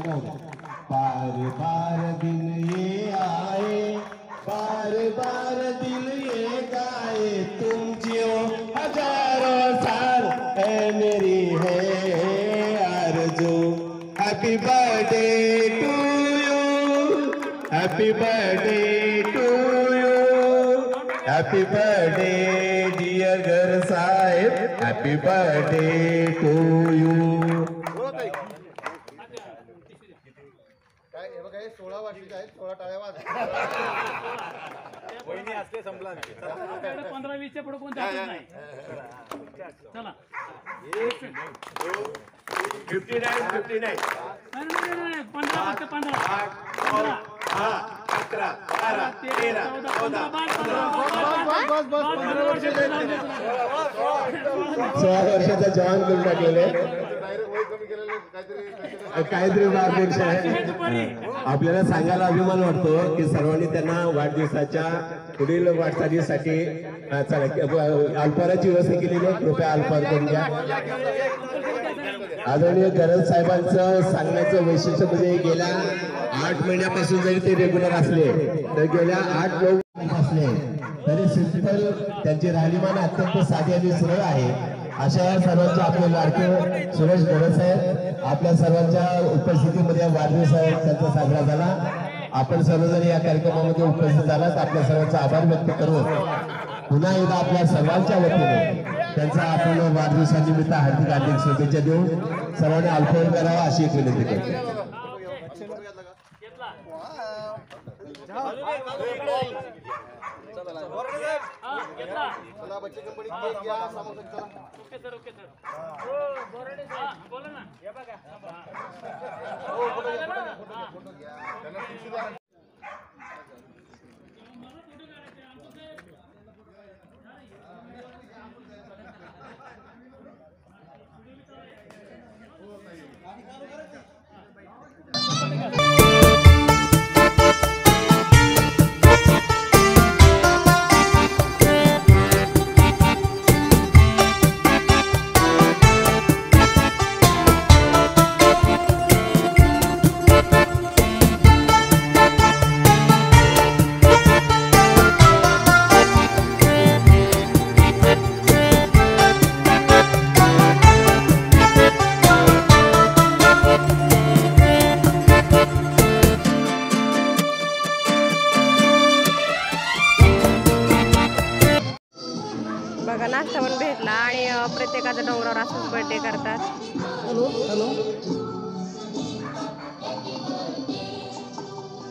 गाना बार बार दिन ये आए, बार बार दिन ये गाए, तुम जियो हजारों साल है मेरी है आरज़ू। Happy birthday to you, happy birthday to you, happy birthday dear घर साहेब, हैप्पी बर्थडे टू यू। 16 वर्षाचे आहेत, 16 टाळ्या वाज. वहिनी असले संपला नाही. 15-20 पुढे कोण जात नाही. चला 59 59 नाही 15 फक्त 15 11 12 13 14 16 वर्षाचा जवान करून टाकलेले काहीतरी मार्गदर्शन आहे. आपल्याला सांगायला अभिमान वाटतो की सर्वांनी त्यांना वाढदिवसाच्या पुढील वाटचालीसाठी अल्पाहाराची व्यवस्था केलेली आहे. कृपया अल्पाहार करून घ्या. आदरणीय गरज साहेबांचं सांगण्याचं वैशिष्ट्य म्हणजे गेल्या 8 महिन्यापासून जरी ते रेग्युलर असले तर गेल्या 8-9 असले तरी सिंपल त्यांची राहणीमान अत्यंत साधी आणि सरळ आहे. अशा सर्वांचे आपले लाडके सुरेश गरज साहेब आपल्या सर्वांच्या उपस्थितीमध्ये वाढदिवस त्यांचा साजरा झाला. आपण सर्वजण या कार्यक्रमामध्ये उपस्थित झालात. आपल्या सर्वांचा आभार व्यक्त करून पुन्हा एकदा आपल्या सर्वांच्या वतीने त्यांचा आपण वाढदिवसानिमित्त हार्दिक हार्दिक शुभेच्छा देऊन सर्वांनी अल्पहार करावा अशी एक विनंती करतो. चला बच्चे कंपनी केक घ्या, समोसा चला. ओके सर बोला ना. हे बघा फोटो घ्या. त्यांना खुशी द्या. बघा नाश्ता पण भेटला आणि प्रत्येकाचा डोंगरावर असंच बर्थडे करतात. Hello hello